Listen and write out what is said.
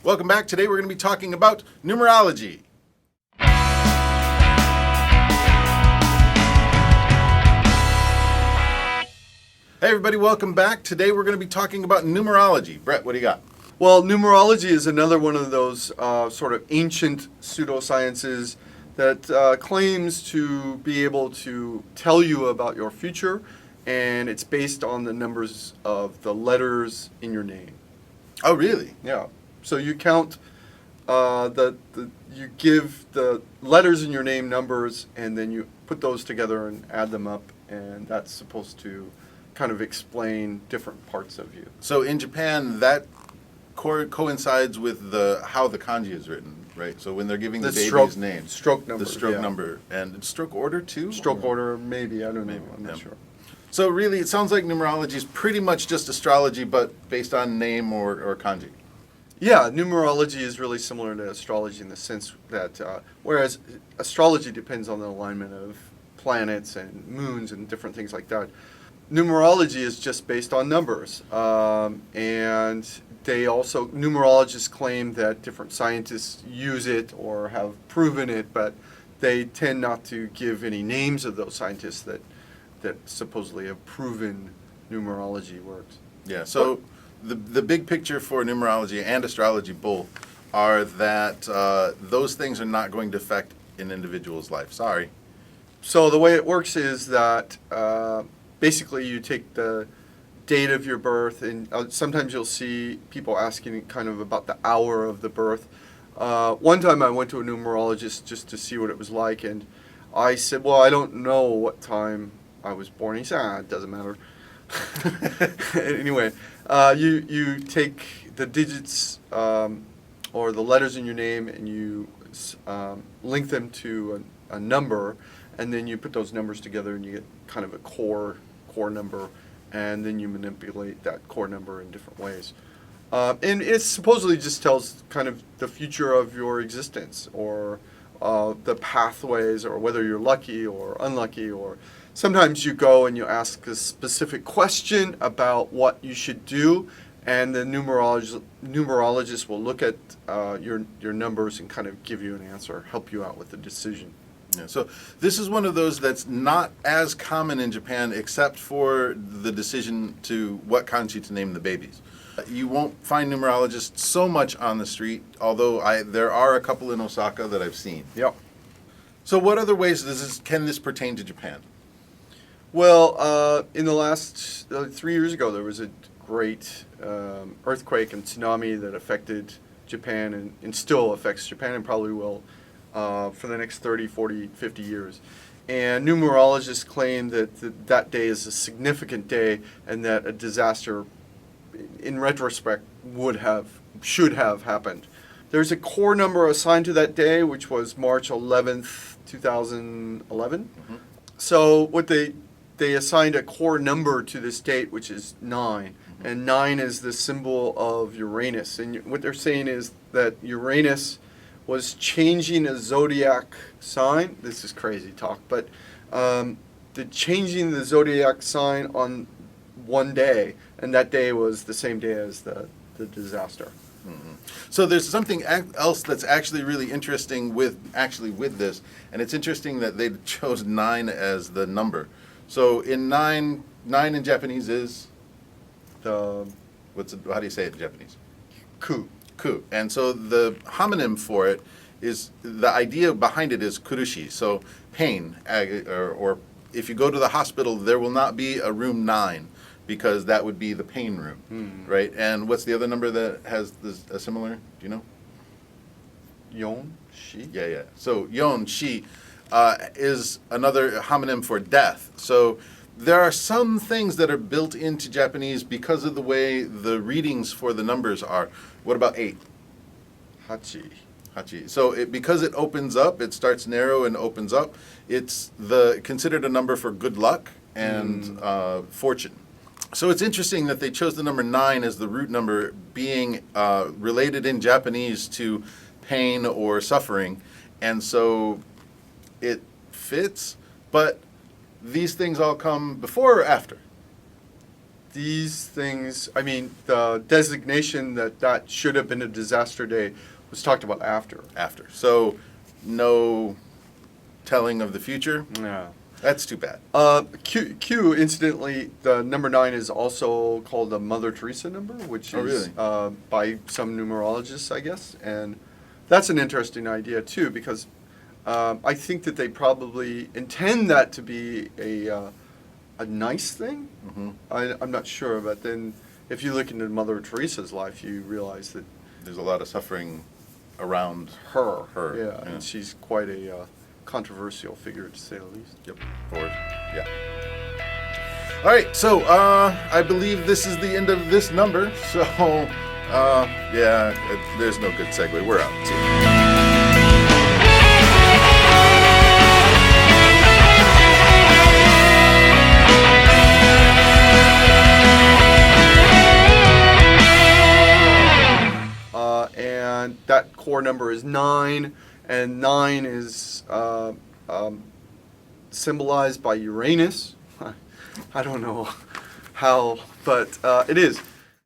Welcome back. Today we're going to be talking about numerology. Hey everybody, welcome back. Today we're going to be talking about numerology. Brett, what do you got? Well, numerology is another one of those sort of ancient pseudosciences that claims to be able to tell you about your future, and it's based on the numbers of the letters in your name. Oh, really? Yeah. So you count you give the letters in your name numbers, and then you put those together and add them up, and that's supposed to kind of explain different parts of you. So in Japan, that coincides with how the kanji is written, right? So when they're giving the baby's name, stroke number, the stroke number, and stroke order too. Stroke order, maybe, I don't know. I'm not sure. So really, it sounds like numerology is pretty much just astrology, but based on name or kanji. Yeah, numerology is really similar to astrology in the sense that whereas astrology depends on the alignment of planets and moons and different things like that, numerology is just based on numbers. And they also, numerologists claim that different scientists use it or have proven it, but they tend not to give any names of those scientists that supposedly have proven numerology works. Yeah, so the big picture for numerology and astrology both are that those things are not going to affect an individual's life. Sorry. So the way it works is that basically you take the date of your birth, and sometimes you'll see people asking kind of about the hour of the birth. One time I went to a numerologist just to see what it was like, and I said, well, I don't know what time I was born. He said, it doesn't matter. Anyway, you take the digits or the letters in your name, and you link them to a number, and then you put those numbers together and you get kind of a core number, and then you manipulate that core number in different ways. And it supposedly just tells kind of the future of your existence, or the pathways, or whether you're lucky or unlucky, or sometimes you go and you ask a specific question about what you should do, and the numerologist will look at your numbers and kind of give you an answer, help you out with the decision. Yeah, so this is one of those that's not as common in Japan, except for the decision to what kanji to name the babies. You won't find numerologists so much on the street, although there are a couple in Osaka that I've seen. Yep. So what other ways can this pertain to Japan? Well, in the last 3 years ago, there was a great earthquake and tsunami that affected Japan and still affects Japan and probably will for the next 30, 40, 50 years. And numerologists claim that that day is a significant day, and that a disaster, in retrospect, should have happened. There's a core number assigned to that day, which was March 11th, 2011. Mm-hmm. So what they assigned a core number to this date, which is 9. Mm-hmm. And 9 is the symbol of Uranus. And what they're saying is that Uranus was changing a zodiac sign. This is crazy talk, but changing the zodiac sign on one day, and that day was the same day as the disaster. Mm-hmm. So there's something else that's actually really interesting with this, and it's interesting that they chose 9 as the number. So in 9 in Japanese is how do you say it in Japanese? Ku. And so the homonym for it is, the idea behind it is kurushi, so pain, or if you go to the hospital, there will not be a room 9 because that would be the pain room, right? And what's the other number that has a similar, do you know? Yon, shi? Yeah. So yon, shi is another homonym for death. So there are some things that are built into Japanese because of the way the readings for the numbers are. What about 8? Hachi. So because it opens up, it starts narrow and opens up. It's considered a number for good luck and fortune. So it's interesting that they chose the number 9 as the root number, being related in Japanese to pain or suffering, and so it fits. But these things all come before or after? these things, I mean, the designation that should have been a disaster day was talked about after. After. So, no telling of the future. Yeah. That's too bad. Q, incidentally, the number 9 is also called the Mother Teresa number, which Oh, is really? by some numerologists, I guess. And that's an interesting idea, too, because I think that they probably intend that to be a nice thing. Mm-hmm. I'm not sure, but then if you look into Mother Teresa's life, you realize that There's a lot of suffering around her, her. yeah, and she's quite a controversial figure, to say the least. Yep. Forward. Yeah. All right. So I believe this is the end of this number. So yeah, there's no good segue. We're out. See you. And that core number is 9, and 9 is symbolized by Uranus. I don't know how, but it is.